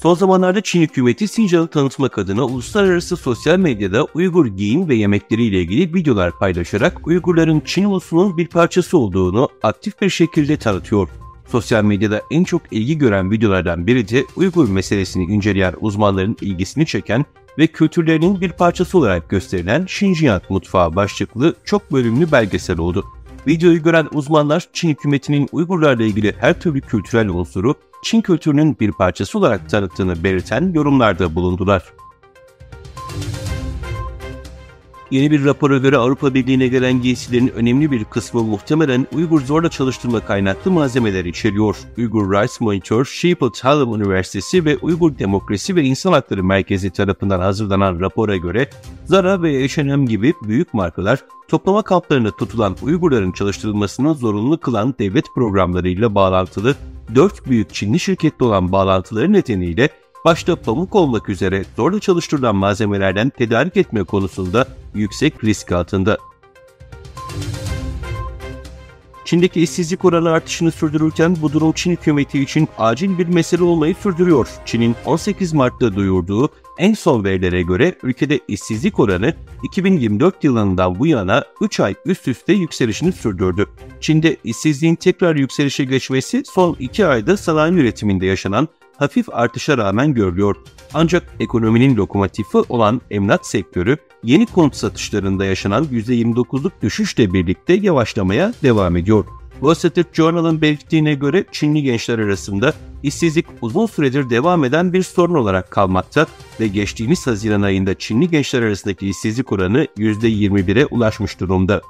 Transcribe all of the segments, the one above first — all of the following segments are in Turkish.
Son zamanlarda Çin hükümeti Xinjiang'ı tanıtmak adına uluslararası sosyal medyada Uygur giyim ve yemekleriyle ilgili videolar paylaşarak Uygurların Çin ulusunun bir parçası olduğunu aktif bir şekilde tanıtıyor. Sosyal medyada en çok ilgi gören videolardan biri de Uygur meselesini inceleyen uzmanların ilgisini çeken ve kültürlerinin bir parçası olarak gösterilen Xinjiang Mutfağı başlıklı çok bölümlü belgesel oldu. Videoyu gören uzmanlar Çin hükümetinin Uygurlarla ilgili her türlü kültürel unsuru Çin kültürünün bir parçası olarak tanıttığını belirten yorumlarda bulundular. Yeni bir rapora göre Avrupa Birliği'ne gelen giysilerin önemli bir kısmı muhtemelen Uygur zorla çalıştırma kaynaklı malzemeler içeriyor. Uygur Rights Monitor, Schiphol Üniversitesi ve Uygur Demokrasi ve İnsan Hakları Merkezi tarafından hazırlanan rapora göre Zara ve H&M gibi büyük markalar toplama kamplarında tutulan Uygurların çalıştırılmasını zorunlu kılan devlet programlarıyla bağlantılı 4 büyük Çinli şirkette olan bağlantıları nedeniyle başta pamuk olmak üzere zorla çalıştırılan malzemelerden tedarik etme konusunda yüksek risk altında. Çin'deki işsizlik oranı artışını sürdürürken bu durum Çin hükümeti için acil bir mesele olmayı sürdürüyor. Çin'in 18 Mart'ta duyurduğu en son verilere göre ülkede işsizlik oranı 2024 yılından bu yana 3 ay üst üste yükselişini sürdürdü. Çin'de işsizliğin tekrar yükselişe geçmesi son 2 ayda sanayi üretiminde yaşanan hafif artışa rağmen görülüyor. Ancak ekonominin lokomotifi olan emlak sektörü yeni konut satışlarında yaşanan %29'luk düşüşle birlikte yavaşlamaya devam ediyor. Wall Street Journal'ın belirttiğine göre Çinli gençler arasında işsizlik uzun süredir devam eden bir sorun olarak kalmakta ve geçtiğimiz Haziran ayında Çinli gençler arasındaki işsizlik oranı %21'e ulaşmış durumda.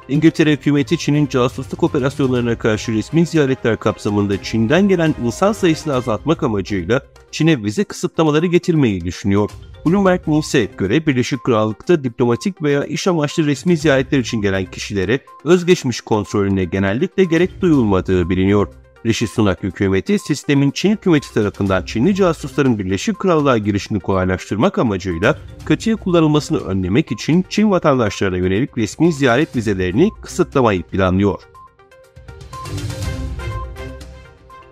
İngiltere hükümeti Çin'in casusluk operasyonlarına karşı resmi ziyaretler kapsamında Çin'den gelen insan sayısını azaltmak amacıyla Çin'e vize kısıtlamaları getirmeyi düşünüyor. Bloomberg News'e göre Birleşik Krallık'ta diplomatik veya iş amaçlı resmi ziyaretler için gelen kişilere özgeçmiş kontrolüne genellikle gerek duyulmadığı biliniyor. Rishi Sunak hükümeti sistemin Çin hükümeti tarafından Çinli casusların Birleşik Krallığa girişini kolaylaştırmak amacıyla kötüye kullanılmasını önlemek için Çin vatandaşlarına yönelik resmi ziyaret vizelerini kısıtlamayı planlıyor.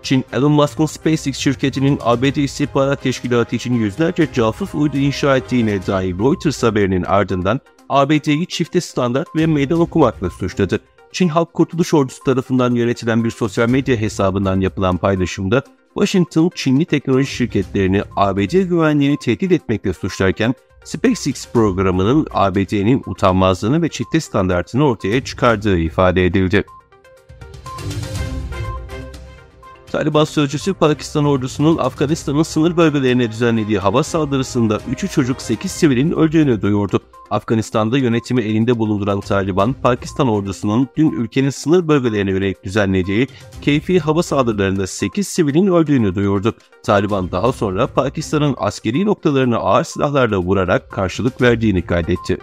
Çin, Elon Musk'ın SpaceX şirketinin ABD İstihbarat Teşkilatı için yüzlerce casus uydu inşa ettiğine dair Reuters haberinin ardından ABD'yi çifte standart ve meydan okumakla suçladı. Çin Halk Kurtuluş Ordusu tarafından yönetilen bir sosyal medya hesabından yapılan paylaşımda Washington, Çinli teknoloji şirketlerini ABD güvenliğini tehdit etmekle suçlarken SpaceX programının ABD'nin utanmazlığını ve çifte standartını ortaya çıkardığı ifade edildi. Taliban sözcüsü Pakistan ordusunun Afganistan'ın sınır bölgelerine düzenlediği hava saldırısında 3 çocuk 8 sivilin öldüğünü duyurdu. Afganistan'da yönetimi elinde bulunduran Taliban, Pakistan ordusunun dün ülkenin sınır bölgelerine yönelik düzenlediği keyfi hava saldırılarında 8 sivilin öldüğünü duyurdu. Taliban daha sonra Pakistan'ın askeri noktalarını ağır silahlarla vurarak karşılık verdiğini kaydetti.